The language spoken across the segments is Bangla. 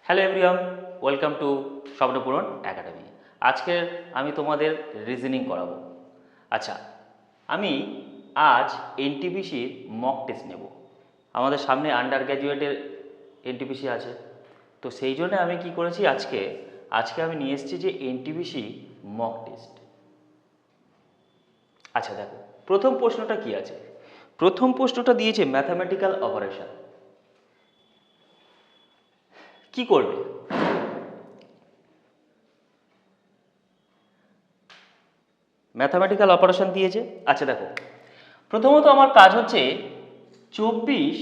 Hello everyone, welcome to Swapnapuran academy. আজকের আমি তোমাদের রিজনিং করাবো। আচ্ছা, আমি আজ এনটিপিসির মক টেস্ট নেব। আমাদের সামনে আন্ডার গ্র্যাজুয়েটের এনটিপিসি আছে, তো সেই জন্য আমি কি করেছি, আজকে আমি নিয়ে এসেছি যে এনটিপিসি মক টেস্ট। আচ্ছা দেখো, প্রথম প্রশ্নটা কি আছে? প্রথম প্রশ্নটা দিয়েছে ম্যাথামেটিক্যাল অপারেশন। কি করবে? ম্যাথামেটিক্যাল অপারেশন দিয়েছে। আচ্ছা দেখো, প্রথমত আমার কাজ হচ্ছে 24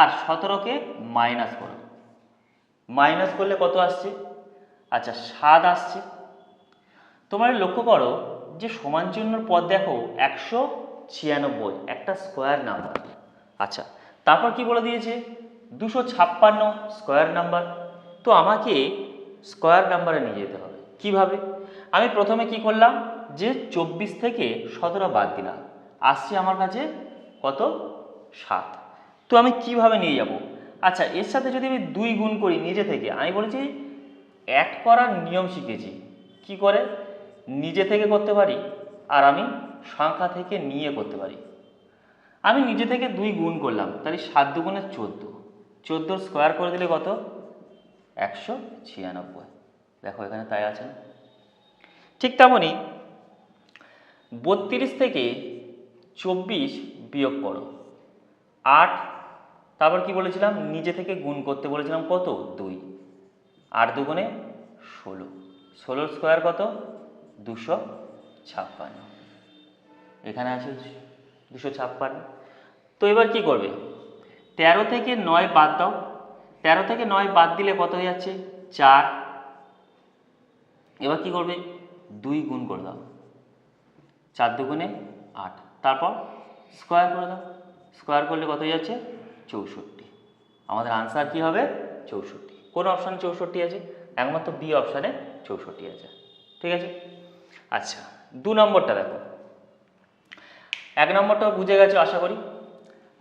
আর 17কে মাইনাস করো। মাইনাস করলে কত আসছে? আচ্ছা 7 আসছে। তোমরা লক্ষ্য করো যে সমান চিহ্নর পদ দেখো 196, একটা স্কোয়ার নাম্বার। আচ্ছা, তারপর কি বলে দিয়েছে? 256 স্কোয়ার নাম্বার। তো আমাকে স্কোয়ার নাম্বারে নিয়ে যেতে হবে। কিভাবে? আমি প্রথমে কি করলাম, যে 24 থেকে 17 বাদ দিলাম, আসছে আমার কাছে কত? 7। তো আমি কিভাবে নিয়ে যাব? আচ্ছা, এর সাথে যদি আমি 2 গুণ করি নিজে থেকে, আমি বলেছি অ্যাড করার নিয়ম শিখেছি। কি করে? নিজে থেকে করতে পারি, আর আমি সংখ্যা থেকে নিয়ে করতে পারি। আমি নিজে থেকে 2 গুণ করলাম, তাহলে 7 দুগুণে 14, 14 স্কোয়ার করে দিলে কত? 196। দেখো এখানে তাই আছে না? ঠিক তেমনই 32 থেকে 24 বিয়োগ করো 8। তারপর কি বলেছিলাম? নিজে থেকে গুণ করতে বলেছিলাম কত? 2। 8 দুগুণে 16, 16 স্কোয়ার কত? 256। এখানে আছে 256। তো এবার কি করবে? 13 থেকে 9 বাদ দাও। 13 থেকে 9 বাদ দিলে কত হয়ে যাচ্ছে? 4। এবার কি করবে? 2 গুণ করে দাও, 4 দুগুণে 8, তারপর স্কোয়ার করে দাও। স্কোয়ার করলে কত হয়ে যাচ্ছে? 64। আমাদের আনসার কি হবে? 64। কোন অপশানে 64 আছে? একমাত্র বি অপশানে 64 আছে। ঠিক আছে। আচ্ছা, 2 নম্বরটা দেখো। 1 নম্বরটাও বুঝে গেছো আশা করি।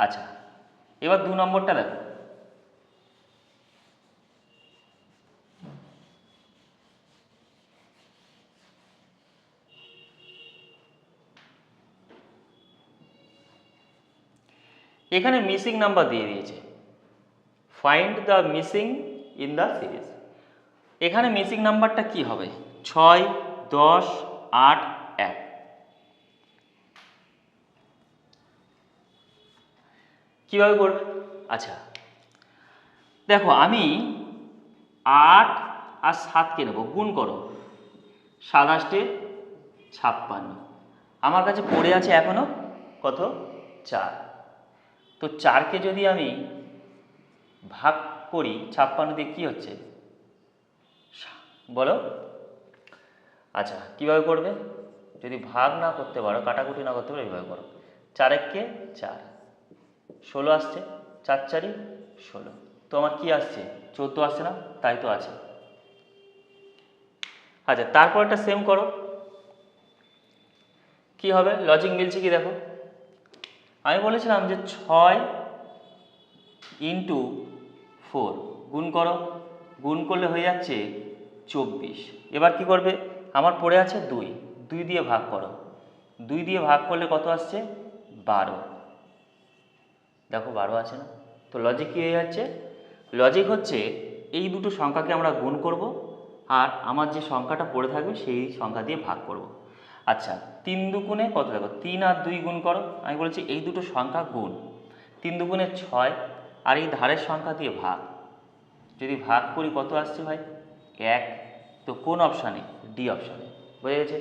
আচ্ছা, এবার 2 নম্বরটা দেখো। এখানে মিসিং নাম্বার দিয়ে দিয়েছে, find the missing in the series. এখানে মিসিং নাম্বারটা কি হবে? 6, 10, 8, 1। কীভাবে করবে? আচ্ছা দেখো, আমি 8 আর 7কে নেব, গুণ করো। 7 8 56। আমার কাছে পড়ে আছে এখনো কত? 4। তো 4কে যদি আমি ভাগ করি 56 দিয়ে, কি হচ্ছে বলো? আচ্ছা, কিভাবে করবে? যদি ভাগ না করতে পারো, কাটাকুটি না করতে পারো, এইভাবে করো। 4 1 4, 16 আসছে। 4 4 16। তো আমার কি আসছে? 14 আসছে না? তাই তো আছে। আচ্ছা, তারপর একটা সেম করো। কি হবে? লজিক মিলছে কি দেখো। আমি বলেছিলাম যে 6 ইন্টু 4 গুণ করো। গুণ করলে হয়ে যাচ্ছে 24। এবার কি করবে? আমার পড়ে আছে 2, 2 দিয়ে ভাগ করো। 2 দিয়ে ভাগ করলে কত আসছে? 12। দেখো 12 আছে না? তো লজিক কী হয়ে যাচ্ছে? লজিক হচ্ছে এই দুটো সংখ্যাকে আমরা গুণ করব, আর আমার যে সংখ্যাটা পড়ে থাকবে সেই সংখ্যা দিয়ে ভাগ করব। আচ্ছা, 3 দুগুণে কত? দেখো 3 আর 2 গুণ করো। আমি বলেছি এই দুটো সংখ্যা গুণ। 3 দুগুণে 6, আর এই ধারের সংখ্যা দিয়ে ভাগ। যদি ভাগ করি কত আসছে ভাই? 1। তো কোন অপশানে? ডি অপশানে। বোঝা গেছে?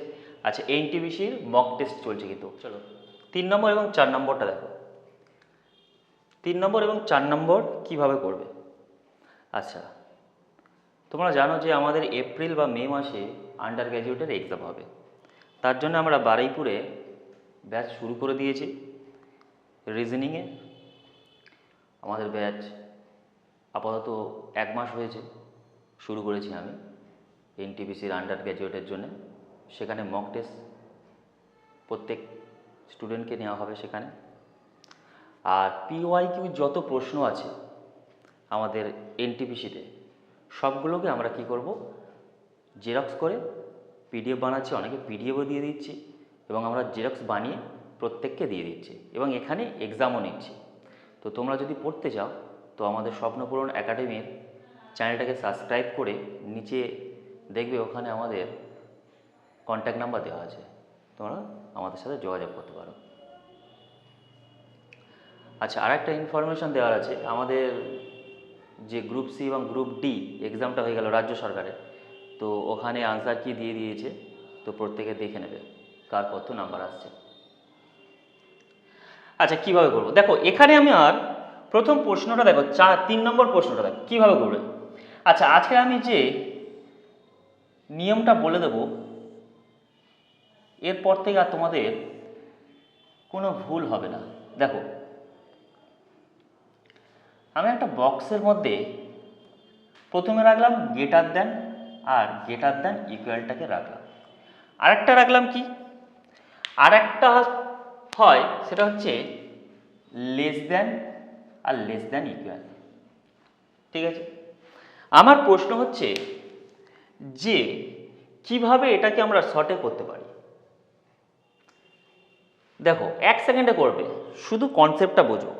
আচ্ছা, এনটিপিসির মক টেস্ট চলছে কিন্তু। চলো 3 নম্বর এবং 4 নম্বরটা দেখো। 3 নম্বর এবং 4 নম্বর কিভাবে করবে? আচ্ছা, তোমরা জানো যে আমাদের এপ্রিল বা মে মাসে আন্ডার গ্র্যাজুয়েটের এক্সাম হবে। তার জন্য আমরা বারুইপুরে ব্যাচ শুরু করে দিয়েছি রিজনিংয়ে। আমাদের ব্যাচ আপাতত 1 মাস হয়েছে শুরু করেছি আমি এনটিপিসির আন্ডার গ্র্যাজুয়েটের জন্য। সেখানে মক টেস্ট প্রত্যেক স্টুডেন্টকে নেওয়া হবে সেখানে। আর পিওয়াইকিউ যত প্রশ্ন আছে আমাদের এনটিপিসিতে, সবগুলোকে আমরা কি করব, জেরক্স করে পিডিএফ বানাচ্ছি, অনেকে পিডিএফও দিয়ে দিচ্ছি, এবং আমরা জেরক্স বানিয়ে প্রত্যেককে দিয়ে দিচ্ছি, এবং এখানে এক্সামও নিচ্ছি। তো তোমরা যদি পড়তে চাও তো আমাদের স্বপ্নপূরণ একাডেমির চ্যানেলটাকে সাবস্ক্রাইব করে নিচে দেখবে ওখানে আমাদের কন্ট্যাক্ট নাম্বার দেওয়া আছে, তোমরা আমাদের সাথে যোগাযোগ করতে পারো। আচ্ছা, আর একটা ইনফরমেশান দেওয়ার আছে, আমাদের যে গ্রুপ সি এবং গ্রুপ ডি এক্সামটা হয়ে গেল রাজ্য সরকারের, তো ওখানে আনসার কি দিয়ে দিয়েছে, তো প্রত্যেকে দেখে নেবে কার কত নাম্বার আসছে। আচ্ছা, কিভাবে করব, দেখো এখানে আমি আর প্রথম প্রশ্নটা দেখো, 3 নম্বর প্রশ্নটা দেখো কীভাবে করবে। আচ্ছা, আজকে আমি যে নিয়মটা বলে দেব, এরপর থেকে আর তোমাদের কোনো ভুল হবে না। দেখো, আমি একটা বক্সের মধ্যে প্রথমে রাখলাম গ্রেটার দ্যান, আর গ্রেটার দ্যান ইকুয়ালটাকে রাখলাম, আরেকটা রাখলাম কি, আরেকটা হয় সেটা হচ্ছে লেস দ্যান আর লেস দ্যান ইকুয়াল। ঠিক আছে, আমার প্রশ্ন হচ্ছে যে কিভাবে এটাকে আমরা শর্টে করতে পারি। দেখো, 1 সেকেন্ডে করবে, শুধু কনসেপ্টটা বোঝো।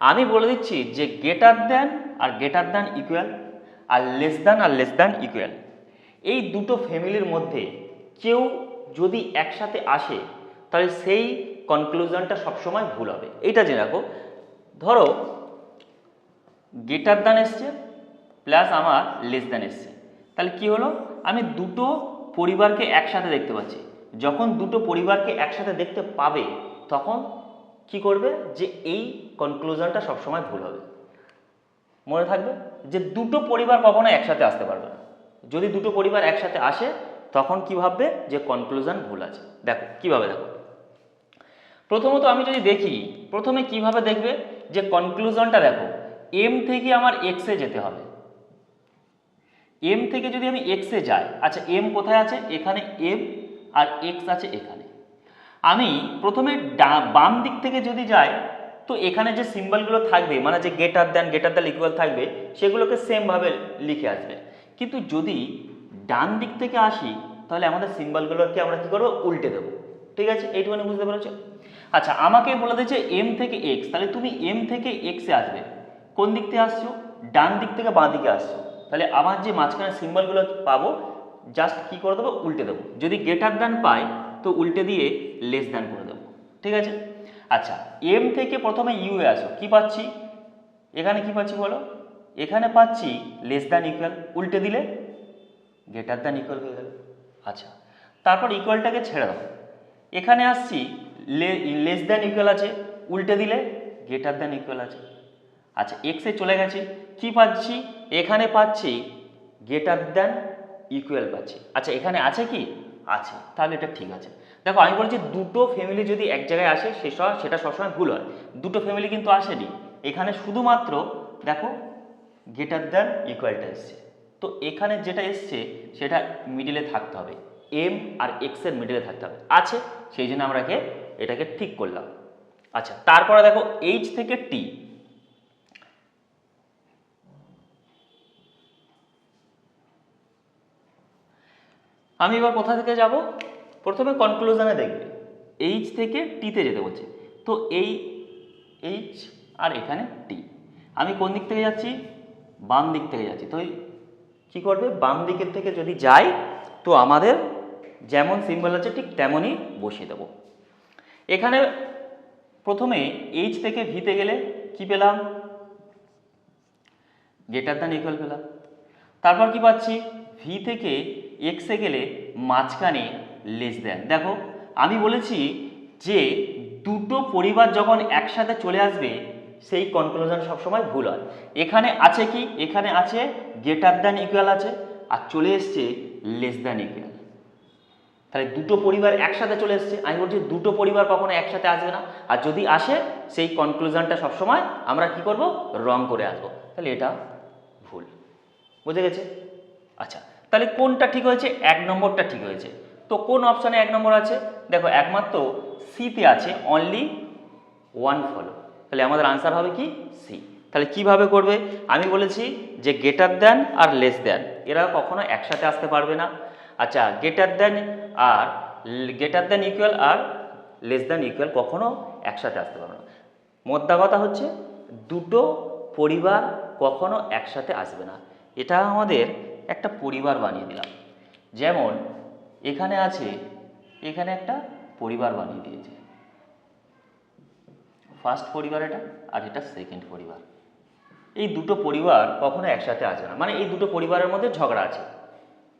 আমি বলে দিচ্ছি যে গ্রেটার দ্যান আর গ্রেটার দ্যান ইকুয়াল, আর লেস দ্যান ইকুয়াল, এই দুটো ফ্যামিলির মধ্যে কেউ যদি একসাথে আসে তাহলে সেই কনক্লুশনটা সবসময় ভুল হবে। এইটা জেনে রাখো। ধরো গ্রেটার দ্যান এসছে প্লাস আমার লেস দ্যান এসছে, তাহলে কি হলো, আমি দুটো পরিবারকে একসাথে দেখতে পাচ্ছি। যখন দুটো পরিবারকে একসাথে দেখতে পাবে তখন কি করবে, যে এই কনক্লুশনটা সবসময় ভুল হবে। মনে থাকবে যে দুটো পরিবার কখনো একসাথে আসতে পারবে না। যদি দুটো পরিবার একসাথে আসে তখন কি ভাববে, যে কনক্লুশন ভুল আছে। দেখো কিভাবে, দেখো প্রথমত আমি যদি দেখি, প্রথমে কিভাবে দেখবে যে কনক্লুশনটা, দেখো এম থেকে আমার এক্সে যেতে হবে। এম থেকে যদি আমি এক্সে যাই, আচ্ছা এম কোথায় আছে, এখানে এম, আর এক্স আছে এখানে। আমি প্রথমে বাম দিক থেকে যদি যাই তো এখানে যে সিম্বলগুলো থাকবে, মানে যে গ্রেটার দ্যান ইকুয়াল থাকবে, সেগুলোকে সেমভাবে লিখে আসবে। কিন্তু যদি ডান দিক থেকে আসি তাহলে আমাদের সিম্বলগুলোকে আমরা কী করবো, উল্টে দেবো। ঠিক আছে, এইটুখানি বুঝতে পেরেছো। আচ্ছা, আমাকে বলে দিয়েছে এম থেকে এক্স, তাহলে তুমি এম থেকে এক্সে আসবে। কোন দিক থেকে আসছো, ডান দিক থেকে বাঁ দিকে আসছো, তাহলে আমার যে মাঝখানে সিম্বলগুলো পাবো জাস্ট কী করে দেবো, উল্টে দেবো। যদি গ্রেটার দ্যান পাই তো উল্টে দিয়ে লেস দ্যান করে দেবো। ঠিক আছে, আচ্ছা এম থেকে প্রথমে ইউ এ আসো, কি পাচ্ছি, এখানে কি পাচ্ছি বলো, এখানে পাচ্ছি লেস দ্যান ইকুয়াল, উল্টে দিলে গ্রেটার দ্যান ইকুয়াল হয়ে গেল। আচ্ছা, তারপর ইকুয়ালটাকে ছেড়ে দাও, এখানে আসছি লেস দ্যান ইকুয়াল আছে, উল্টে দিলে গ্রেটার দ্যান ইকুয়াল আছে। আচ্ছা, এক্সে চলে গেছি, কি পাচ্ছি, এখানে পাচ্ছি গ্রেটার দ্যান ইকুয়াল পাচ্ছি। আচ্ছা, এখানে আছে কি, আছে, তাহলে এটা ঠিক আছে। দেখো আমি বলছি দুটো ফ্যামিলি যদি এক জায়গায় আসে সেটা সবসময় ভুল হয়। দুটো ফ্যামিলি কিন্তু আসেনি, এখানে শুধুমাত্র দেখো গ্রেটার দ্যান ইকুয়ালটা এসছে। তো এখানে যেটা এসছে সেটা মিডিলে থাকতে হবে, এম আর এক্সের মিডিলে থাকতে হবে, আছে, সেই জন্য আমরা এটাকে ঠিক করলাম। আচ্ছা, তারপরে দেখো এইচ থেকে টি, আমি এবার কোথা থেকে যাব, প্রথমে কনক্লুশনে দেখবে এইচ থেকে টিতে যেতে বলছে, তো এই এইচ আর এখানে টি, আমি কোন দিক থেকে যাচ্ছি, বাম দিক থেকে যাচ্ছি, তো কি করবে, বাম দিকের থেকে যদি যাই তো আমাদের যেমন সিম্বল আছে ঠিক তেমনই বসিয়ে দেবো। এখানে প্রথমে এইচ থেকে ভিতে গেলে কি পেলাম, গ্রেটার দ্যান ইকুয়াল পেলাম। তারপর কি পাচ্ছি, ভি থেকে এক্সে গেলে মাঝখানে লেস দ্যান। দেখো আমি বলেছি যে দুটো পরিবার যখন একসাথে চলে আসবে সেই কনক্লুশন সবসময় ভুল হয়। এখানে আছে কি, এখানে আছে গ্রেটার দ্যান ইকুয়াল আছে, আর চলে এসছে লেস দ্যান ইকুয়াল। তাহলে দুটো পরিবার একসাথে চলে এসছে, আমি বলছি দুটো পরিবার কখনো একসাথে আসবে না, আর যদি আসে সেই কনক্লুশনটা সবসময় আমরা কি করব, রং করে আসবো। তাহলে এটা ভুল, বুঝে গেছে। আচ্ছা, তাহলে কোনটা ঠিক হয়েছে, 1 নম্বরটা ঠিক হয়েছে। তো কোন অপশানে 1 নম্বর আছে, দেখো একমাত্র সিতে আছে অনলি 1 ফলো, তাহলে আমাদের আনসার হবে কি সি। তাহলে কিভাবে করবে? আমি বলেছি যে গ্রেটার দ্যান আর লেস দ্যান এরা কখনো একসাথে আসতে পারবে না। আচ্ছা, গ্রেটার দ্যান ইকুয়াল আর লেস দ্যান ইকুয়াল কখনো একসাথে আসতে পারবে না। মোদ্দা কথা হচ্ছে দুটো পরিবার কখনো একসাথে আসবে না। এটা আমাদের একটা পরিবার বানিয়ে দিলাম। যেমন এখানে আছে, এখানে একটা পরিবার বানিয়ে দিয়েছে, ফার্স্ট পরিবার এটা, আর এটা সেকেন্ড পরিবার। এই দুটো পরিবার কখনো একসাথে আসবে না, মানে এই দুটো পরিবারের মধ্যে ঝগড়া আছে,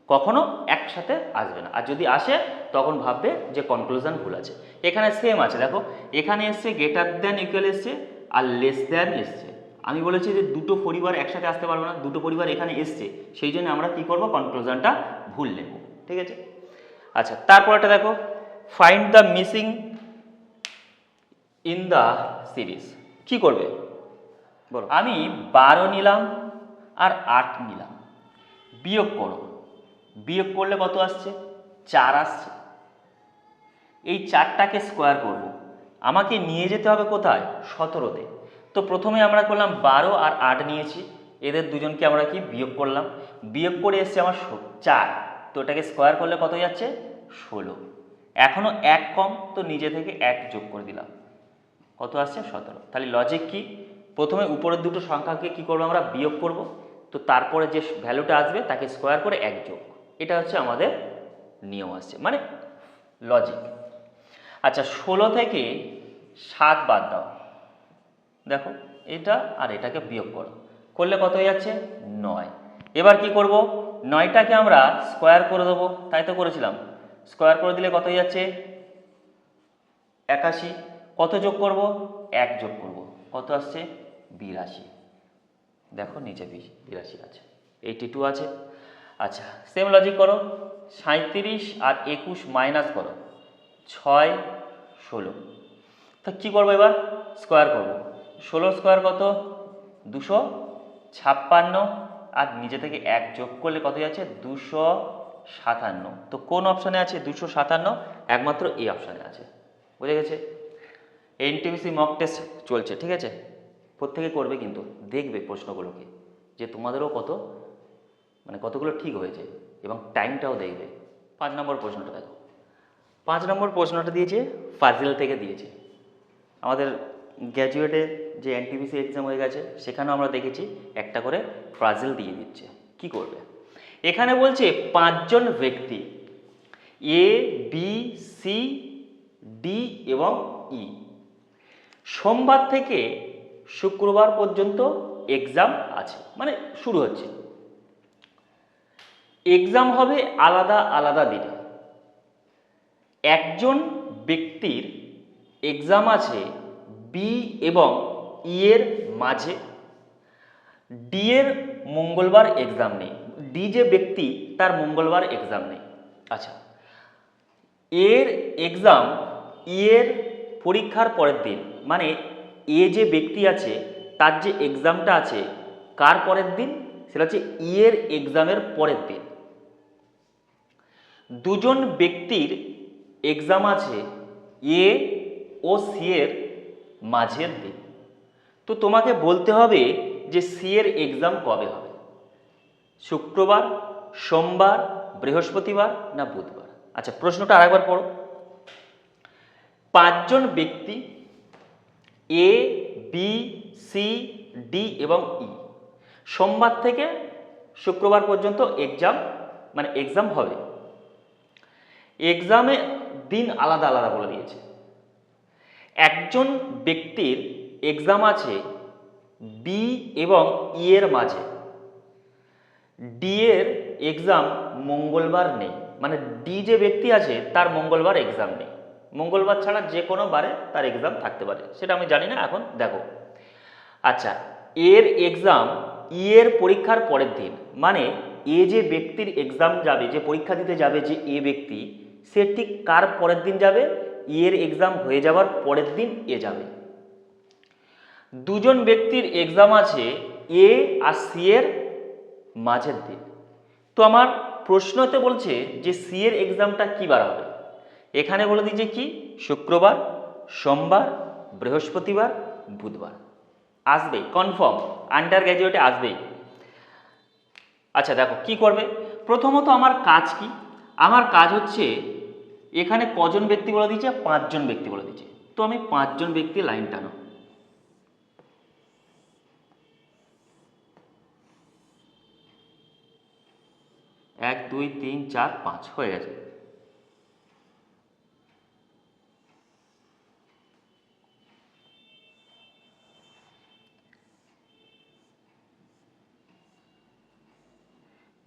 কখনো একসাথে আসবে না। আর যদি আসে তখন ভাববে যে কনক্লুশন ভুল আছে। এখানে সেম আছে, দেখো এখানে এসছে গ্রেটার দ্যান ইকুয়াল এসছে আর লেস দ্যান এসছে। আমি বলেছি যে দুটো পরিবার একসাথে আসতে পারবে না, দুটো পরিবার এখানে এসছে, সেই জন্য আমরা কি করব, কনক্লুশনটা ভুল নেব। ঠিক আছে। আচ্ছা, তারপরটা দেখো, find the missing in the series. কি করবে বলো? আমি 12 নিলাম আর 8 নিলাম, বিয়োগ করো। বিয়োগ করলে কত আসছে? 4 আসছে। এই 4টাকে স্কোয়ার করব, আমাকে নিয়ে যেতে হবে কোথায়? 17তে। তো প্রথমে আমরা করলাম 12 আর 8 নিয়েছি, এদের দুজনকে আমরা কি বিয়োগ করলাম, বিয়োগ করে এসছে আমার 4, তো এটাকে স্কোয়ার করলে কত যাচ্ছে? 16। এখনও 1 কম, তো নিজে থেকে 1 যোগ করে দিলাম, কত আসছে? 17। তাহলে লজিক কি? প্রথমে উপরের দুটো সংখ্যাকে কি করবো, আমরা বিয়োগ করব, তো তারপরে যে ভ্যালুটা আসবে তাকে স্কোয়ার করে 1 যোগ। এটা হচ্ছে আমাদের নিয়ম আসছে, মানে লজিক। আচ্ছা, 16 থেকে 7 বাদ দাও, দেখো এটা আর এটাকে বিয়োগ করো, করলে কত হয়ে যাচ্ছে? 9। এবার কি করব, 9টাকে আমরা স্কোয়ার করে দেবো, তাই তো করেছিলাম। স্কোয়ার করে দিলে কত হয়ে যাচ্ছে? 81। কত যোগ করব? 1 যোগ করব, কত আসছে? 82। দেখো নিচে 82 আছে, 82 আছে। আচ্ছা, সেম লজিক করো, 37 আর 21 মাইনাস করো, 6 16। তো কী করবো এবার? স্কোয়ার করব। 16 স্কোয়ার কত? 256, আর নিজে থেকে 1 যোগ করলে কত যাচ্ছে? 257। তো কোন অপশানে আছে 257? একমাত্র এই অপশানে আছে। বুঝে গেছে? এনটিপিসি মক টেস্ট চলছে, ঠিক আছে? প্রত্যেকে করবে, কিন্তু দেখবে প্রশ্নগুলোকে যে তোমাদেরও কতগুলো ঠিক হয়েছে, এবং টাইমটাও দেখবে। 5 নম্বর প্রশ্নটা দেখো। 5 নম্বর প্রশ্নটা দিয়েছে ফাজিল থেকে দিয়েছে। আমাদের গ্র্যাজুয়েটে যে এনটিপিসি এক্সাম হয়ে গেছে সেখানেও আমরা দেখেছি একটা করে ফাজিল দিয়ে দিচ্ছে। কি করবে? এখানে বলছে 5 জন ব্যক্তি এ, বি, সি, ডি এবং ই সোমবার থেকে শুক্রবার পর্যন্ত এক্সাম আছে, মানে শুরু হচ্ছে। এক্সাম হবে আলাদা আলাদা দিনে। একজন ব্যক্তির এক্সাম আছে বি এবং ই এর মাঝে, ডি এর মঙ্গলবার এক্সাম নেই। ডি যে ব্যক্তি তার মঙ্গলবার এক্সাম নেই। আচ্ছা, এর এক্সাম ই এর পরীক্ষার পরের দিন, মানে এ যে ব্যক্তি আছে তার যে এক্সামটা আছে কার পরের দিন? সেটা হচ্ছে ই এর এক্সামের পরের দিন। দুজন ব্যক্তির এক্সাম আছে এ ও সি এর মাঝের দিন। তো তোমাকে বলতে হবে যে সি এর এক্সাম কবে হবে, শুক্রবার, সোমবার, বৃহস্পতিবার না বুধবার। আচ্ছা, প্রশ্নটা আরেকবার পড়ো। 5 জন ব্যক্তি এ, বি, সি, ডি এবং ই সোমবার থেকে শুক্রবার পর্যন্ত এক্সাম হবে। এক্সামে দিন আলাদা আলাদা বলে দিয়েছে। একজন ব্যক্তির এক্সাম আছে বি এবং ই এর মাঝে, ডি এর এক্সাম মঙ্গলবার নেই, মানে ডি যে ব্যক্তি আছে তার মঙ্গলবার এক্সাম নেই। মঙ্গলবার ছাড়া যে কোনো বারে তার এক্সাম থাকতে পারে, সেটা আমি জানি না, এখন দেখো। আচ্ছা, এর এক্সাম ই এর পরীক্ষার পরের দিন, মানে এ যে ব্যক্তির এক্সাম যাবে, যে পরীক্ষা দিতে যাবে যে এ ব্যক্তি, সে ঠিক কার পরের দিন যাবে? ই এর এক্সাম হয়ে যাওয়ার পরের দিন এ যাবে। দুজন ব্যক্তির এক্সাম আছে এ আর সি এর মাঝের দিন। তো আমার প্রশ্নতে বলছে যে সি এর এক্সামটা কী বার হবে? এখানে বলে দিয়েছে কি? শুক্রবার, সোমবার, বৃহস্পতিবার, বুধবার। আসবে, কনফার্ম আন্ডার গ্র্যাজুয়েটে আসবেই। আচ্ছা দেখো কি করবে, প্রথমত আমার কাজ কি, আমার কাজ হচ্ছে এখানে কজন ব্যক্তি বলে দিয়েছে, 5 জন ব্যক্তি বলে দিয়েছে, তো আমি 5 জন ব্যক্তি লাইন টানো। এক দুই তিন চার পাঁচ হয়ে গেছে।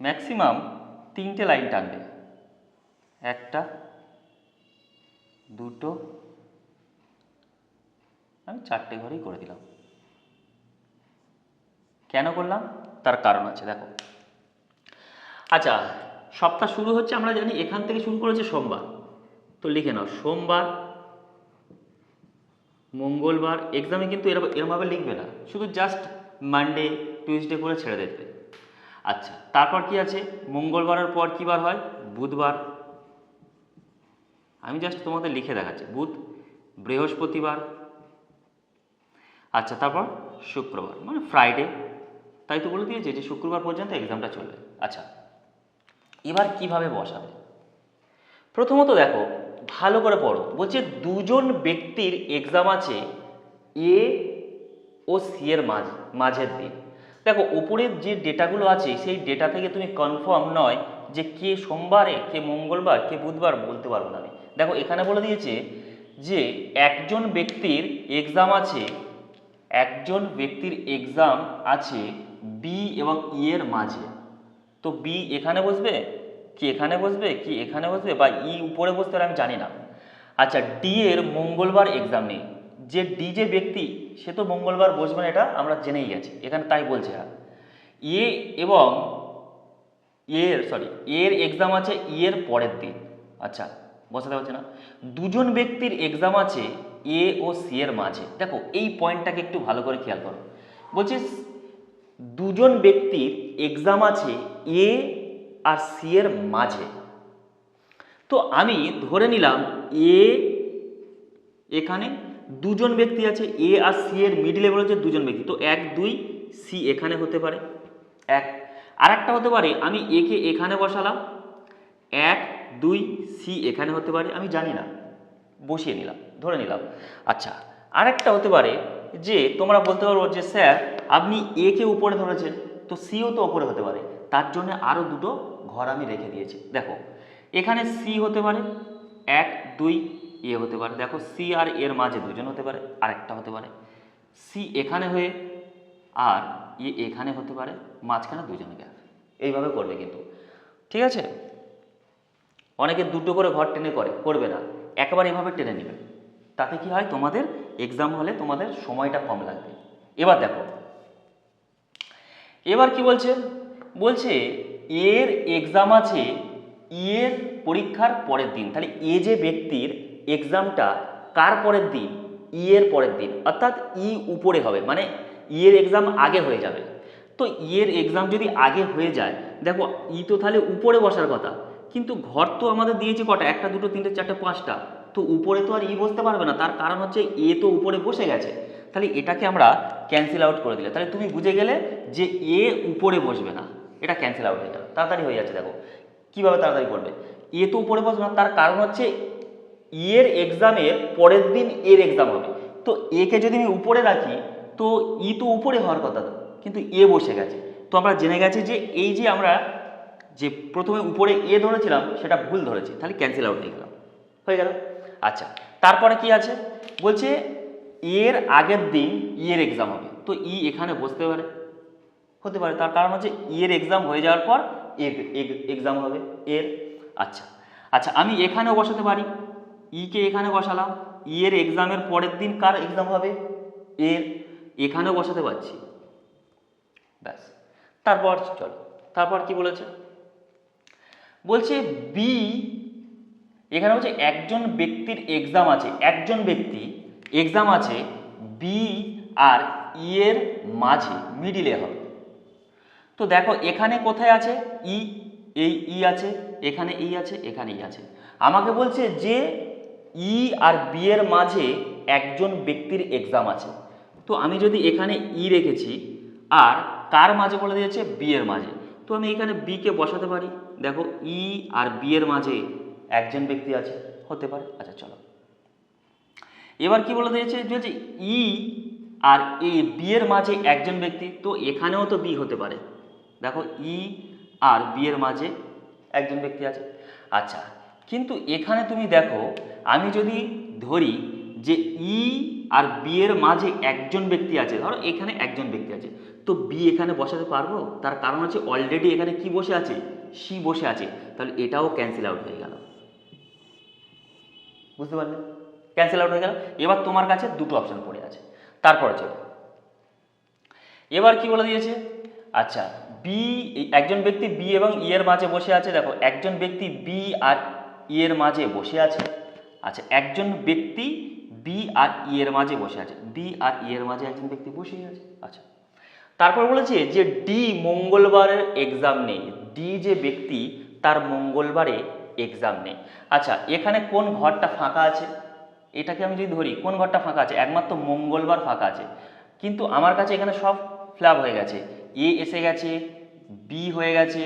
ম্যাক্সিমাম 3টে লাইন টানবে, একটা দুটো, আমি 4টে ঘরেই করে দিলাম। কেন করলাম তার কারণ আছে দেখো। আচ্ছা সপ্তাহ শুরু হচ্ছে আমরা জানি এখান থেকে শুরু করেছে সোমবার, তো লিখে নাও সোমবার, মঙ্গলবার, এক্সামে কিন্তু এরমভাবে লিখবে না, শুধু জাস্ট মানডে টিউসডে করে ছেড়ে দেবে। আচ্ছা তারপর কি আছে, মঙ্গলবারের পর কী বার হয়, বুধবার, আমি জাস্ট তোমাদের লিখে দেখাচ্ছি, বুধ, বৃহস্পতিবার, আচ্ছা তারপর শুক্রবার মানে ফ্রাইডে, তাই তো বলে দিয়েছে যে শুক্রবার পর্যন্ত এক্সামটা চলবে। আচ্ছা এবার কিভাবে বসাবে, প্রথমত দেখো ভালো করে পড়ো, বলছে 2জন ব্যক্তির এক্সাম আছে এ ও সি এর মাঝের দিন। দেখো ওপরের যে ডেটাগুলো আছে সেই ডেটা থেকে তুমি কনফার্ম নয় যে কে সোমবারে, কে মঙ্গলবার, কে বুধবার বলতে পারবো না আমি। দেখো এখানে বলে দিয়েছে যে একজন ব্যক্তির এক্সাম আছে, একজন ব্যক্তির এক্সাম আছে বি এবং ই এর মাঝে, তো বি এখানে বসবে কি এখানে বসবে কি এখানে বসবে বা ই উপরে বসতে পারে আমি জানি না। আচ্ছা ডি এর মঙ্গলবার এক্সাম নেই, যে ডি যে ব্যক্তি সে তো মঙ্গলবার বসবে না এটা আমরা জেনেই গেছি, এখানে তাই বলছে। এ এবং এর এক্সাম আছে ই এর পরের দিন, আচ্ছা বসাতে পারছে না। 2জন ব্যক্তির এক্সাম আছে এ ও সি এর মাঝে, দেখো এই পয়েন্টটাকে একটু ভালো করে খেয়াল করো, বলছে 2জন ব্যক্তির এক্সাম আছে এ আর সি এর মাঝে, তো আমি ধরে নিলাম এ এখানে 2জন ব্যক্তি আছে, এ আর সি এর মিডিলে বলেছে 2জন ব্যক্তি, তো 1 2 সি এখানে হতে পারে এক, আর একটা হতে পারে আমি এ কে এখানে বসালাম, 1 2 সি এখানে হতে পারে আমি জানি না, বসিয়ে নিলাম ধরে নিলাম। আচ্ছা আরেকটা হতে পারে যে তোমরা বলতে পারো যে স্যার আপনি এ কে উপরে ধরেছেন, তো সিও তো উপরে হতে পারে, তার জন্য আরও 2টো ঘর আমি রেখে দিয়েছি। দেখো এখানে সি হতে পারে 1 2 এ হতে পারে, দেখো সি আর এর মাঝে 2জন হতে পারে, আরেকটা হতে পারে সি এখানে হয়ে আর এ এখানে হতে পারে, মাঝখানে 2জন গ্যাপ, এইভাবে করবে কিন্তু, ঠিক আছে। অনেকে 2টো করে ঘর টেনে করবে না, একবার এভাবে টেনে নেবে, তাতে কি হয় তোমাদের এক্সাম হলে তোমাদের সময়টা কম লাগবে। এবার দেখো এবার কি বলছে, বলছে এর এক্সাম আছে এর পরীক্ষার পরের দিন, তাহলে এ যে ব্যক্তির এক্সামটা কার পরের দিন, ই এর পরের দিন, অর্থাৎ ই উপরে হবে, মানে ই এর এক্সাম আগে হয়ে যাবে। তো ই এর এক্সাম যদি আগে হয়ে যায়, দেখো ই তো তাহলে উপরে বসার কথা, কিন্তু ঘর তো আমাদের দিয়েছে কটা, 1 2 3 4 5টা, তো উপরে তো আর ই বসতে পারবে না, তার কারণ হচ্ছে এ তো উপরে বসে গেছে, তাহলে এটাকে আমরা ক্যান্সেল আউট করে দিলে, তাহলে তুমি বুঝে গেলে যে এ উপরে বসবে না, এটা ক্যান্সেল আউট হয়ে যাবে, তাড়াতাড়ি হয়ে যাচ্ছে। দেখো কীভাবে তাড়াতাড়ি করবে, এ তো উপরে বসবে না, তার কারণ হচ্ছে এর এক্সামের পরের দিন এর এক্সাম হবে, তো একে যদি আমি উপরে রাখি তো ই তো উপরে হওয়ার কথা, কিন্তু এ বসে গেছে, তো আমরা জেনে গেছি যে এই যে আমরা যে প্রথমে উপরে এ ধরেছিলাম সেটা ভুল ধরেছি, তাহলে ক্যান্সেল আউট হয়ে গেলাম, হয়ে গেল। আচ্ছা তারপরে কি আছে, বলছে এর আগের দিন ই এর এক্সাম হবে, তো ই এখানে বসতে পারে, হতে পারে, তার কারণ হচ্ছে ই এর এক্সাম হয়ে যাওয়ার পর এক্সাম হবে এর। আচ্ছা আচ্ছা আমি এখানেও বসাতে পারি, ই কে এখানে বসালাম, ই এর এক্সামের পরের দিন কার এক্সাম হবে, এর, এখানেও বসাতে পারছি, ব্যাস। তারপর চল তারপর কি বলেছে, বলছে বি এখানে বলছে একজন ব্যক্তির এক্সাম আছে, একজন ব্যক্তি এক্সাম আছে বি আর ই এর মাঝে মিডিলে হবে, তো দেখো এখানে কোথায় আছে ই, এই ই আছে, এখানে ই আছে, এখানে ই আছে, আমাকে বলছে যে ই আর বি এর মাঝে একজন ব্যক্তির এক্সাম আছে, তো আমি যদি এখানে ই রেখেছি আর কার মাঝে বলে দিয়েছে বি এর মাঝে, তো আমি এখানে বি কে বসাতে পারি। দেখো ই আর বি এর মাঝে একজন ব্যক্তি আছে, হতে পারে। আচ্ছা চলো, এবার কি বলে দিয়েছে যে ই আর এ বি এর মাঝে একজন ব্যক্তি, তো এখানেও তো বি হতে পারে। দেখো ই আর বি এর মাঝে একজন ব্যক্তি আছে। আচ্ছা, কিন্তু এখানে তুমি দেখো আমি যদি ধরি যে ই আর বি এর মাঝে একজন ব্যক্তি আছে, ধরো এখানে একজন ব্যক্তি আছে, তো বি এখানে বসাতে পারবো? তার কারণ হচ্ছে অলরেডি এখানে কি বসে আছে, সি বসে আছে, তাহলে এটাও ক্যান্সেল আউট হয়ে গেল। বুঝতে পারলে? ক্যান্সেল আউট হয়ে গেল। এবার তোমার কাছে দুটো অপশন পড়ে আছে। তারপরে চলো, এবার কি বলে দিয়েছে, আচ্ছা বি, একজন ব্যক্তি বি এবং ই এর মাঝে বসে আছে। দেখো একজন ব্যক্তি বি আর ই এর মাঝে বসে আছে। আচ্ছা, একজন ব্যক্তি বি আর ই এর মাঝে বসে আছে, বি আর ই এর মাঝে একজন ব্যক্তি বসেই আছে। আচ্ছা, তারপর বলেছে যে ডি মঙ্গলবারের এক্সাম নেই, ডি যে ব্যক্তি তার মঙ্গলবারে এক্সাম নেই। আচ্ছা, এখানে কোন ঘরটা ফাঁকা আছে, এটাকে আমি যদি ধরি কোন ঘরটা ফাঁকা আছে, একমাত্র মঙ্গলবার ফাঁকা আছে, কিন্তু আমার কাছে এখানে সব ফ্ল্যাপ হয়ে গেছে, এ এসে গেছে, বি হয়ে গেছে,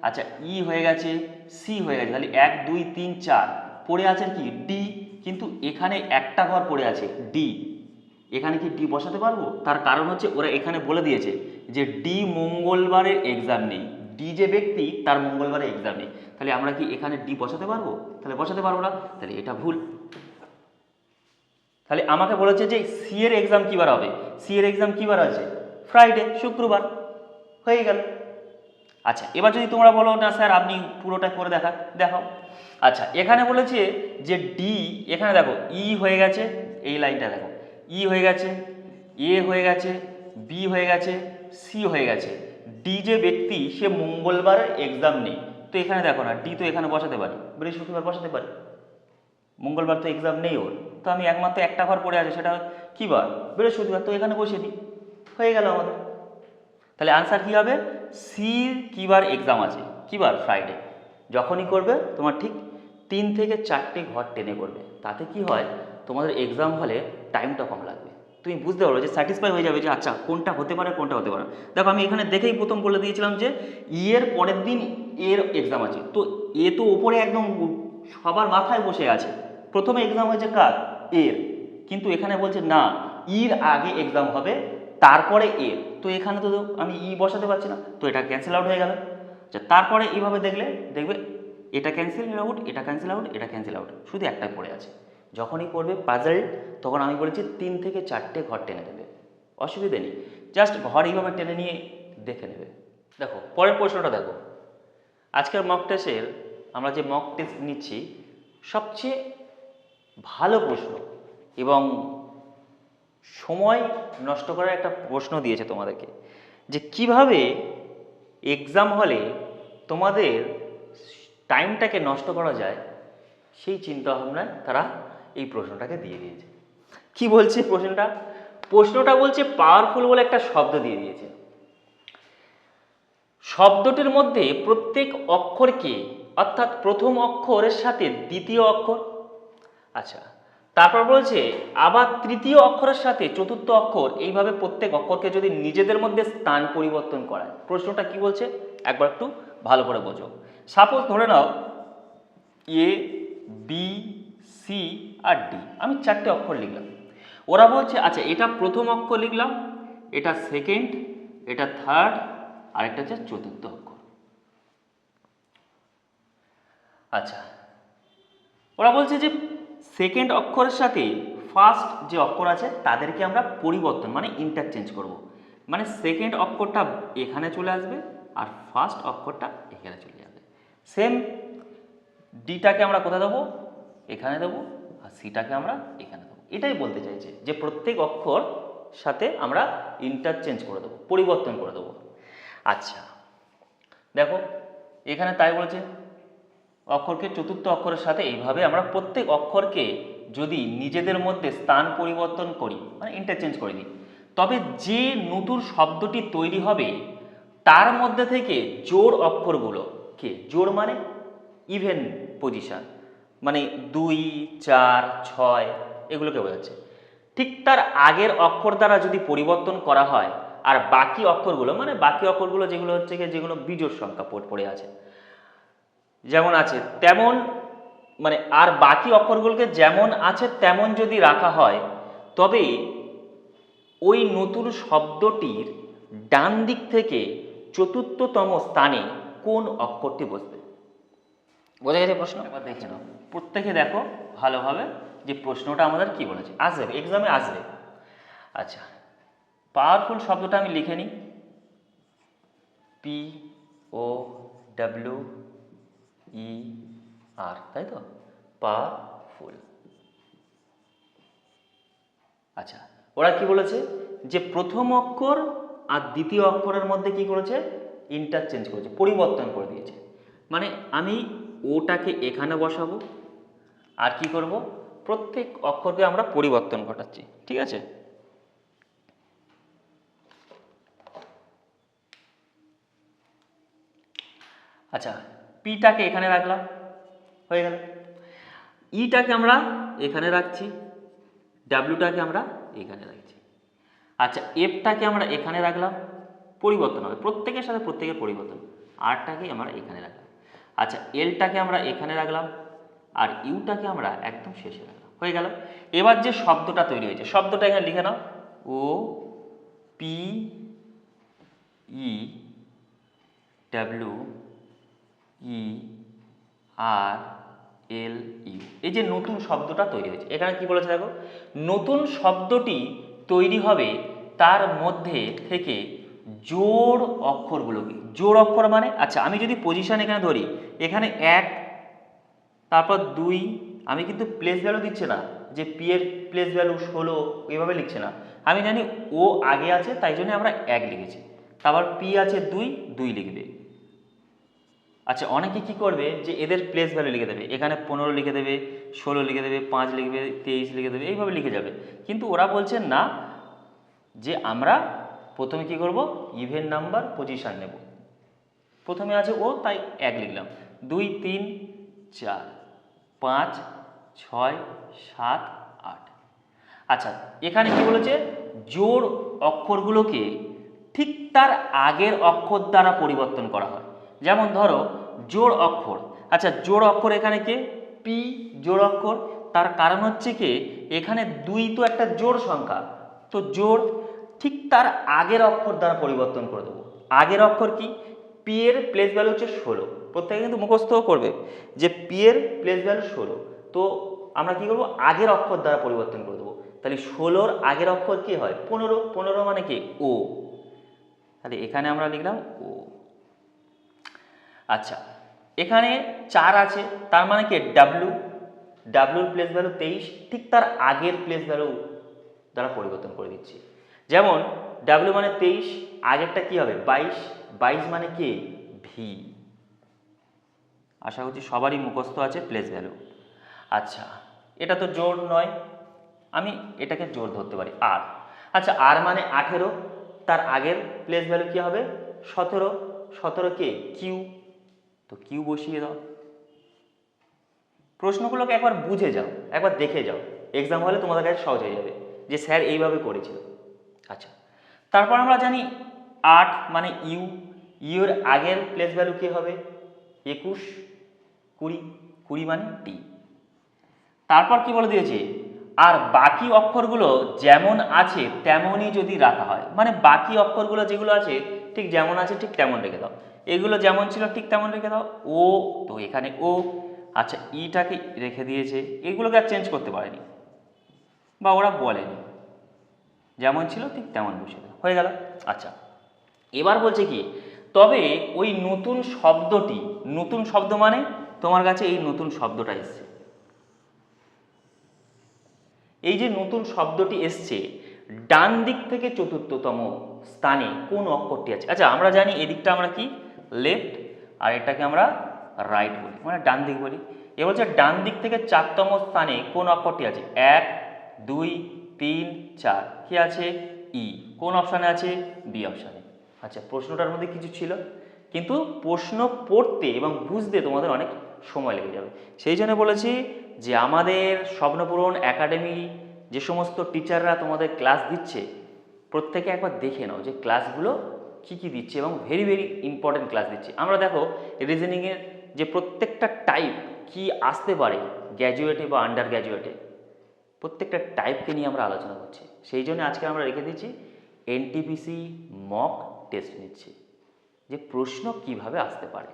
আচ্ছা ই হয়ে গেছে, সি হয়ে গেছে, তাহলে 1 2 3 4 পড়ে আছেন কি ডি, কিন্তু এখানে একটা ঘর পড়ে আছে ডি, এখানে কি ডি বসাতে পারবো? তার কারণ হচ্ছে ওরা এখানে বলে দিয়েছে যে ডি মঙ্গলবারে এক্সাম নেই, ডি যে ব্যক্তি তার মঙ্গলবারে এক্সাম নেই, তাহলে আমরা কি এখানে ডি বসাতে পারবো? তাহলে বসাতে পারবো না, তাহলে এটা ভুল। তাহলে আমাকে বলেছে যে সি এর এক্সাম কী বার হবে, সি এর এক্সাম কী বার আছে, ফ্রাইডে, শুক্রবার, হয়ে গেল। আচ্ছা, এবার যদি তোমরা বলো না স্যার আপনি পুরোটা করে দেখাও। আচ্ছা, এখানে বলেছে যে ডি, এখানে দেখো ই হয়ে গেছে, এই লাইনটা দেখো ই হয়ে গেছে, এ হয়ে গেছে, বি হয়ে গেছে, সি হয়ে গেছে, ডি যে ব্যক্তি সে মঙ্গলবারের এক্সাম নেই, তো এখানে দেখো না ডি তো এখানে বসাতে পারি, বৃহস্পতিবার বসাতে পারি, মঙ্গলবার তো এক্সাম নেই ওর, তো আমি একমাত্র একটা ঘর পড়ে আছে, সেটা কী বার, বৃহস্পতিবার, তো এখানে বসিয়ে দিই, হয়ে গেল আমাদের। তাহলে আনসার কী হবে, সির কী বার এক্সাম আছে, কী বার, ফ্রাইডে। যখনই করবে তোমার ঠিক 3 থেকে 4টে ঘর টেনে করবে, তাতে কি হয় তোমাদের এক্সাম হলে টাইমটা কম লাগবে, তুমি বুঝতে পারবে যে স্যাটিসফাই হয়ে যাবে যে আচ্ছা কোনটা হতে পারে কোনটা হতে পারে। দেখো আমি এখানে দেখেই প্রথম বলে দিয়েছিলাম যে ই এর পরের দিন এর এক্সাম আছে, তো এ তো ওপরে একদম সবার মাথায় বসে আছে, প্রথমে এক্সাম হয়েছে কার, এর, কিন্তু এখানে বলছে না ইর আগে এক্সাম হবে তারপরে এর, তো এখানে তো আমি ই বসাতে পারছি না, তো এটা ক্যান্সেল আউট হয়ে গেল। আচ্ছা, তারপরে এইভাবে দেখবে এটা ক্যান্সেল আউট, এটা ক্যান্সেল আউট, এটা ক্যান্সেল আউট, শুধু একটাই পড়ে আছে। যখনই করবে পাজল, তখন আমি বলেছি 3 থেকে 4টে ঘর টেনে দেবে, অসুবিধে নেই, জাস্ট ঘর এইভাবে টেনে নিয়ে দেখে নেবে। দেখো পরের প্রশ্নটা দেখো, আজকের মক টেস্টের আমরা যে মক টেস্ট নিচ্ছি সবচেয়ে ভালো প্রশ্ন এবং সময় নষ্ট করার একটা প্রশ্ন দিয়েছে তোমাদেরকে, যে কিভাবে এক্সাম হলে তোমাদের টাইমটাকে নষ্ট করা যায়, সেই চিন্তা ভাবনায় তারা এই প্রশ্নটাকে দিয়ে দিয়েছে। কি বলছে প্রশ্নটা বলছে পাওয়ারফুল বলে একটা শব্দ দিয়ে দিয়েছে, শব্দটির মধ্যে প্রত্যেক অক্ষরকে, অর্থাৎ প্রথম অক্ষরের সাথে দ্বিতীয় অক্ষর, আচ্ছা তারপর বলছে আবার তৃতীয় অক্ষরের সাথে চতুর্থ অক্ষর, এইভাবে প্রত্যেক অক্ষরকে যদি নিজেদের মধ্যে স্থান পরিবর্তন করায়। প্রশ্নটা কি বলছে একবার একটু ভালো করে বোঝো। সাপোজ ধরে নাও এ, বি, সি আর ডি, আমি 4টে অক্ষর লিখলাম। ওরা বলছে আচ্ছা এটা প্রথম অক্ষর লিখলাম, এটা সেকেন্ড, এটা থার্ড, আর একটা হচ্ছে চতুর্থ অক্ষর। আচ্ছা, ওরা বলছে যে সেকেন্ড অক্ষরের সাথে ফার্স্ট যে অক্ষর আছে তাদেরকে আমরা পরিবর্তন মানে ইন্টারচেঞ্জ করব, মানে সেকেন্ড অক্ষরটা এখানে চলে আসবে আর ফার্স্ট অক্ষরটা এখানে চলে যাবে। সেম ডিটাকে আমরা কোথায় দেবো, এখানে দেবো, আর সিটাকে আমরা এখানে দেবো। এটাই বলতে চাইছে যে প্রত্যেক অক্ষর সাথে আমরা ইন্টারচেঞ্জ করে দেবো, পরিবর্তন করে দেবো। আচ্ছা দেখো এখানে তাই বলেছে অক্ষরকে চতুর্থ অক্ষরের সাথে এইভাবে আমরা প্রত্যেক অক্ষরকে যদি নিজেদের মধ্যে স্থান পরিবর্তন করি মানে ইন্টারচেঞ্জ করে দিই, তবে যে নতুন শব্দটি তৈরি হবে তার মধ্যে থেকে জোড় অক্ষরগুলো কে, জোড় মানে ইভেন পজিশন, মানে 2 4 6 এগুলোকে বোঝাচ্ছে, ঠিক তার আগের অক্ষর দ্বারা যদি পরিবর্তন করা হয়, আর বাকি অক্ষরগুলো মানে বাকি অক্ষরগুলো যেগুলো হচ্ছে গিয়ে যেগুলো বিজোড় সংখ্যা পড়ে আছে যেমন আছে তেমন, মানে আর বাকি অক্ষরগুলোকে যেমন আছে তেমন যদি রাখা হয়, তবে ওই নতুন শব্দটির ডান দিক থেকে চতুর্থতম স্থানে কোন অক্ষরটি বসবে? বোঝা গেছে প্রশ্ন? এবার দেখে নাও, প্রত্যেকে দেখো ভালোভাবে যে প্রশ্নটা আমাদের কি বলেছে, আসবে এক্সামে আসবে। আচ্ছা, পাওয়ারফুল শব্দটা আমি লিখে নিই, POWER, তাই তো, পাওয়ারফুল। আচ্ছা, ওরা কি বলেছে যে প্রথম অক্ষর আর দ্বিতীয় অক্ষরের মধ্যে কি করেছে, ইন্টারচেঞ্জ করেছে, পরিবর্তন করে দিয়েছে। মানে আমি ওটাকে এখানে বসাবো আর কি করব, প্রত্যেক অক্ষরকে আমরা পরিবর্তন ঘটাচ্ছি, ঠিক আছে। আচ্ছা, পিটাকে এখানে রাখলাম, হয়ে গেল। ইটাকে আমরা এখানে রাখছি, ডাব্লিউটাকে আমরা এখানে রাখছি। আচ্ছা, এফটাকে আমরা এখানে রাখলাম, পরিবর্তন হবে প্রত্যেকের সাথে প্রত্যেকের পরিবর্তন। আরটাকে আমরা এখানে রাখলাম। আচ্ছা, এলটাকে আমরা এখানে রাখলাম, আর ইউটাকে আমরা একদম শেষে রাখলাম, হয়ে গেল। এবার যে শব্দটা তৈরি হয়েছে, শব্দটা এখানে লিখে নাও, OPEWERLU, এই যে নতুন শব্দটা তৈরি হয়েছে, এখানে কি বলেছে দেখো, নতুন শব্দটি তৈরি হবে তার মধ্যে থেকে জোড় অক্ষরগুলোকে, জোড় অক্ষর মানে, আচ্ছা আমি যদি পজিশন এখানে ধরি, এখানে 1, তারপর 2, আমি কিন্তু প্লেস ভ্যালু দিচ্ছে না, যে পি এর প্লেস ভ্যালু 16 এভাবে লিখছে না, আমি জানি ও আগে আছে তাই জন্য আমরা 1 লিখেছি, তারপর পি আছে 2 লিখবে। আচ্ছা, অনেকে কি করবে যে এদের প্লেস ভ্যালু লিখে দেবে, এখানে 15 লিখে দেবে, 16 লিখে দেবে, 5 লিখবে, 23 লিখে দেবে, এইভাবে লিখে যাবে। কিন্তু ওরা বলছেন না, যে আমরা প্রথমে কি করব, ইভেন নাম্বার পজিশন নেব। প্রথমে আছে ও, তাই 1 লিখলাম, 2 3 4 5 6 7 8। আচ্ছা, এখানে কি বলেছে, জোড় অক্ষরগুলোকে ঠিক তার আগের অক্ষর দ্বারা পরিবর্তন করা হয়। যেমন ধরো জোড় অক্ষর, আচ্ছা জোড় অক্ষর এখানে কে, পি জোড় অক্ষর, তার কারণ হচ্ছে কি এখানে 2 তো একটা জোড় সংখ্যা, তো জোড়, ঠিক তার আগের অক্ষর দ্বারা পরিবর্তন করে দেবো। আগের অক্ষর কি, পি এর প্লেস ভ্যালু হচ্ছে 16, প্রত্যেকে কিন্তু মুখস্থও করবে যে পি এর প্লেস ভ্যালু 16, তো আমরা কি করবো, আগের অক্ষর দ্বারা পরিবর্তন করে দেবো। তাহলে 16-র আগের অক্ষর কি হয়, 15, 15 মানে কি ও, তাহলে এখানে আমরা লিখলাম ও। আচ্ছা, এখানে 4 আছে, তার মানে কি ডাব্লুর প্লেস ভ্যালু 23, ঠিক তার আগের প্লেস ভ্যালু দ্বারা পরিবর্তন করে দিচ্ছি। যেমন ডাব্লু মানে 23, আগেরটা কি হবে 22 মানে কি ভি। আশা করছি সবারই মুখস্থ আছে প্লেস ভ্যালু। আচ্ছা, এটা তো জোড় নয়, আমি এটাকে জোড় ধরতে পারি আর। আচ্ছা, আর মানে 18, তার আগের প্লেস ভ্যালু কি হবে 17 কে কিউ, তো কিউ বসিয়ে দাও। প্রশ্নগুলোকে একবার বুঝে যাও, একবার দেখে যাও, এক্সাম হলে তোমাদের কাছে সহজ হয়ে যাবে যে স্যার এইভাবে করেছিল। আচ্ছা, তারপর আমরা জানি 8 মানে ইউর আগের প্লেস ভ্যালু কি হবে 21, 20 মানে টি। তারপর কি বলে দিয়েছে, আর বাকি অক্ষরগুলো যেমন আছে তেমনই যদি রাখা হয়, মানে বাকি অক্ষরগুলো যেগুলো আছে ঠিক যেমন আছে ঠিক তেমন রেখে দাও, এগুলো যেমন ছিল ঠিক তেমন রেখে দাও। ও, তো এখানে ও। আচ্ছা, ইটাকে রেখে দিয়েছে, এগুলোকে আর চেঞ্জ করতে পারেনি বা ওরা বলেনি, যেমন ছিল ঠিক তেমন বসে দাও, হয়ে গেল। আচ্ছা, এবার বলছে কি, তবে ওই নতুন শব্দটি, নতুন শব্দ মানে তোমার কাছে এই নতুন শব্দটা এসছে, এই যে নতুন শব্দটি এসছে ডান দিক থেকে চতুর্থতম স্থানে কোন অক্ষরটি আছে। আচ্ছা, আমরা জানি এদিকটা আমরা কি লেফট, আর এটাকে আমরা রাইট বলি, মানে ডান দিক বলি। এ বলছে ডান দিক থেকে 4তম স্থানে কোন অক্ষরটি আছে, 1 2 3 4, কি আছে ই, কোন অপশানে আছে বি অপশানে। আচ্ছা, প্রশ্নটার মধ্যে কিছু ছিল, কিন্তু প্রশ্ন পড়তে এবং বুঝতে তোমাদের অনেক সময় লেগে যাবে, সেই জন্য বলেছি যে আমাদের স্বপ্নপূরণ একাডেমি যে সমস্ত টিচাররা তোমাদের ক্লাস দিচ্ছে প্রত্যেকে একবার দেখে নাও যে ক্লাসগুলো কি কি দিচ্ছে এবং ভেরি ভেরি ইম্পর্টেন্ট ক্লাস দিচ্ছে। আমরা দেখো রিজনিংয়ের যে প্রত্যেকটা টাইপ কি আসতে পারে গ্র্যাজুয়েটে বা আন্ডার গ্র্যাজুয়েটে, প্রত্যেকটা টাইপকে নিয়ে আমরা আলোচনা করছি। সেই জন্য আজকে আমরা রেখে দিচ্ছি এনটিপিসি মক টেস্ট নিচ্ছি, যে প্রশ্ন কিভাবে আসতে পারে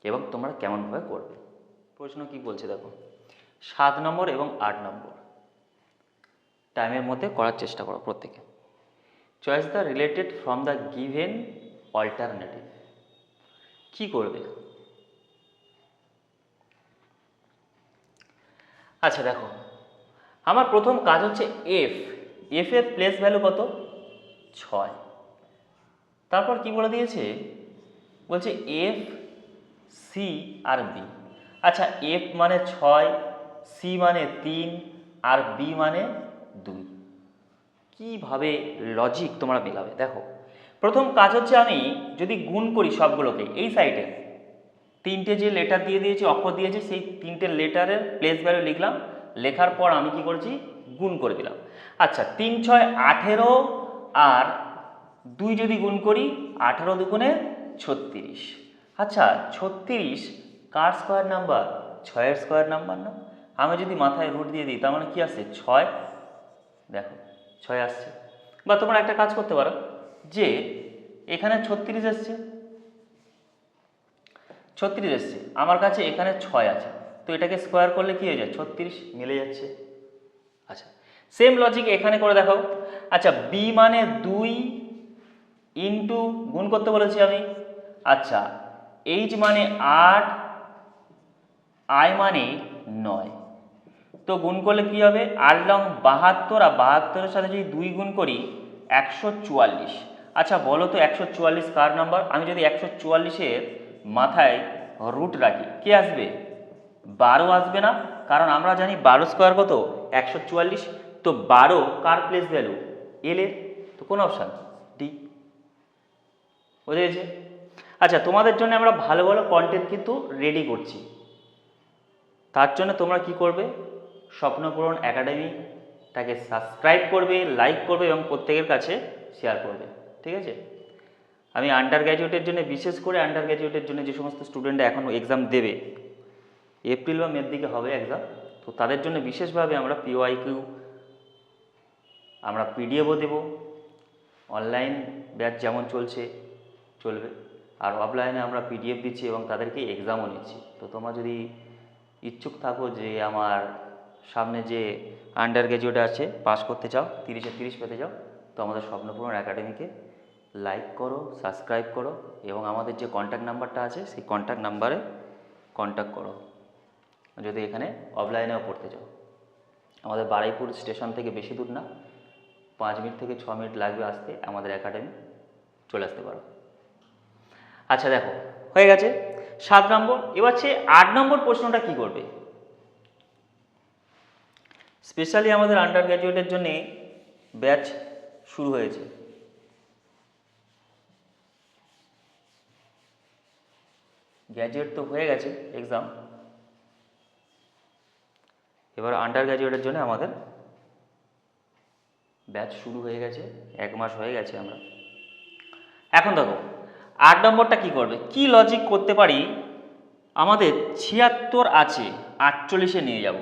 এবং তোমরা কেমনভাবে করবে। প্রশ্ন কি বলছে দেখো, 7 নম্বর এবং 8 নম্বর টাইমের মধ্যে করার চেষ্টা করো প্রত্যেকে। Choice the related from the given alternative. কি করবে? আচ্ছা দেখো, আমার প্রথম কাজ হচ্ছে এফ এর প্লেস ভ্যালু কত? 6। তারপর কি বলে দিয়েছে, বলছে এফ সি আর বি। আচ্ছা এফ মানে 6, সি মানে 3 আর বি মানে 2। কিভাবে লজিক তোমরা মেলাবে? দেখো প্রথম কাজ হচ্ছে আমি যদি গুণ করি সবগুলোকে, এই সাইডে 3টে যে লেটার দিয়ে দিয়েছি, অক্ষর দিয়েছি, সেই 3টে লেটারের প্লেস ভ্যালু লিখলাম। লেখার পর আমি কি করেছি, গুণ করে দিলাম। আচ্ছা 3 6 18 আর 2 যদি গুণ করি 18 দুগুণে 36। আচ্ছা 36 কার স্কোয়ার নাম্বার? 6-এর স্কোয়ার নাম্বার না? আমি যদি মাথায় রুট দিয়ে দিই তার মানে কি আসছে? 6। দেখো 6 আসছে। বা তোমরা একটা কাজ করতে পারো, যে এখানে 36 এসছে, 36 এসছে, আমার কাছে এখানে 6 আছে, তো এটাকে স্কোয়ার করলে কি হয়ে যায়? 36 মিলে যাচ্ছে। আচ্ছা সেম লজিক এখানে করে দেখাও। আচ্ছা বি মানে 2 ইন্টু গুণ করতে বলেছি আমি। আচ্ছা এইচ মানে 8, আই মানে 9, তো গুণ করলে কি হবে? 8 লং 72 আর 72-এর সাথে যদি 2 গুণ করি 144। আচ্ছা বলো তো 144 কার নাম্বার? আমি যদি 144-এর মাথায় রুট রাখি কি আসবে? 12 আসবে না? কারণ আমরা জানি 12 স্কোয়ার কত? 144। তো 12 কার প্লেস ভ্যালু? এল এর। তো কোন অপশান? ডি। বুঝে গেছে? আচ্ছা তোমাদের জন্য আমরা ভালো ভালো কন্টেন্ট কিন্তু রেডি করছি, তার জন্য তোমরা কি করবে? স্বপ্নপূরণ একাডেমিটাকে সাবস্ক্রাইব করবে, লাইক করবে এবং প্রত্যেকের কাছে শেয়ার করবে। ঠিক আছে? আমি আন্ডার গ্র্যাজুয়েটের জন্য, বিশেষ করে আন্ডার গ্র্যাজুয়েটের জন্য যে সমস্ত স্টুডেন্টরা এখন এক্সাম দেবে, এপ্রিল বা মের দিকে হবে এক্সাম, তো তাদের জন্য বিশেষভাবে আমরা পিওআইকিউ, আমরা পিডিএফও দেবো। অনলাইন ব্যাচ যেমন চলবে, আর অফলাইনে আমরা পিডিএফ দিচ্ছি এবং তাদেরকে এক্সামও নিচ্ছি। তো তোমরা যদি ইচ্ছুক থাকো যে আমার সামনে যে আন্ডার গ্র্যাজুয়েট আছে পাস করতে চাও, 30-এ 30 পেতে চাও, তো আমাদের স্বপ্নপূরণ একাডেমিকে লাইক করো, সাবস্ক্রাইব করো এবং আমাদের যে কন্ট্যাক্ট নাম্বারটা আছে সেই কন্ট্যাক্ট নাম্বারে কন্ট্যাক্ট করো যদি এখানে অফলাইনেও পড়তে চাও। আমাদের বারুইপুর স্টেশন থেকে বেশি দূর না, 5 মিনিট থেকে 6 মিনিট লাগবে আসতে, আমাদের একাডেমি চলে আসতে পারো। আচ্ছা দেখো হয়ে গেছে 7 নম্বর। এবার হচ্ছে 8 নম্বর প্রশ্নটা কি করবে? স্পেশালি আমাদের আন্ডার গ্র্যাজুয়েটের জন্য ব্যাচ শুরু হয়েছে। গ্র্যাজুয়েট তো হয়ে গেছে এক্সাম, এবার আন্ডার গ্র্যাজুয়েটের জন্য আমাদের ব্যাচ শুরু হয়ে গেছে, 1 মাস হয়ে গেছে আমরা। এখন দেখো 8 নম্বরটা কি করবে? কি লজিক করতে পারি? আমাদের 76 আছে, 48-এ নিয়ে যাব।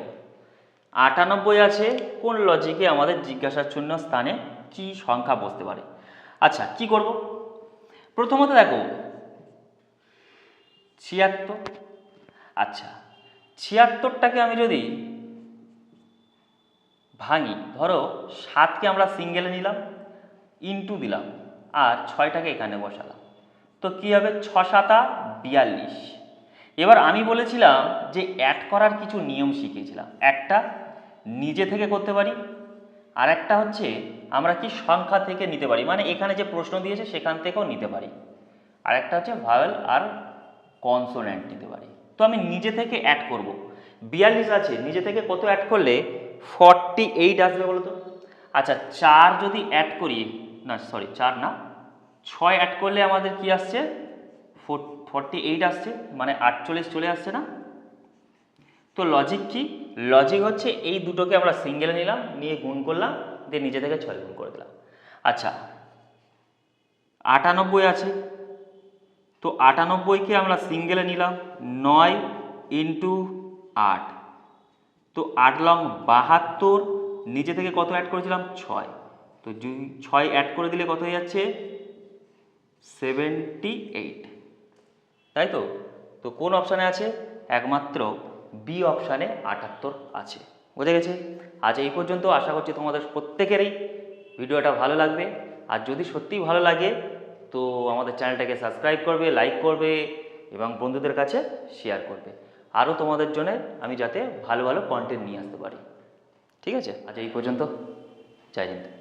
98 আছে, কোন লজিকে আমাদের জিজ্ঞাসাচিহ্ন স্থানে কি সংখ্যা বসতে পারে? আচ্ছা কি করব? প্রথমত দেখো 76। আচ্ছা 76টাকে আমি যদি ভাঙি, ধরো 7কে আমরা সিঙ্গেলে নিলাম, ইন্টু দিলাম আর 6টাকে এখানে বসালাম, তো কি হবে? 6 7 42। এবার আমি বলেছিলাম যে অ্যাড করার কিছু নিয়ম শিখিয়েছিলাম, একটা নিজে থেকে করতে পারি, আর একটা হচ্ছে আমরা কি সংখ্যা থেকে নিতে পারি, মানে এখানে যে প্রশ্ন দিয়েছে সেখান থেকেও নিতে পারি, আর একটা হচ্ছে ভাওয়েল আর কনসোনেন্ট নিতে পারি। তো আমি নিজে থেকে অ্যাড করব। 42 আছে, নিজে থেকে কত অ্যাড করলে 48 আসবে বলো তো? আচ্ছা 4 যদি অ্যাড করি, না সরি 4 না, 6 অ্যাড করলে আমাদের কি আসছে? 48 আসছে, মানে 48 চলে আসছে না? তো লজিক কি? লজিক হচ্ছে এই দুটোকে আমরা সিঙ্গেলে নিলাম, নিয়ে গুণ করলাম, দিয়ে নিচে থেকে 6 গুণ করে দিলাম। আচ্ছা 98 আছে, তো 98কে আমরা সিঙ্গেলে নিলাম, 9 ইন্টু 8, তো 8 লং 72, নিচে থেকে কত অ্যাড করেছিলাম 6, তো 6 অ্যাড করে দিলে কত হয়ে যাচ্ছে 78, তাই তো? তো কোন অপশানে আছে? একমাত্র বি অপশানে 78 আছে। বুঝে গেছে? আজ এই পর্যন্ত। আশা করছি তোমাদের প্রত্যেকেরই ভিডিওটা ভালো লাগবে। আর যদি সত্যিই ভালো লাগে তো আমাদের চ্যানেলটাকে সাবস্ক্রাইব করবে, লাইক করবে এবং বন্ধুদের কাছে শেয়ার করবে, আরও তোমাদের জন্য আমি যাতে ভালো ভালো কন্টেন্ট নিয়ে আসতে পারি। ঠিক আছে? আজ এই পর্যন্ত। জয় হিন্দ।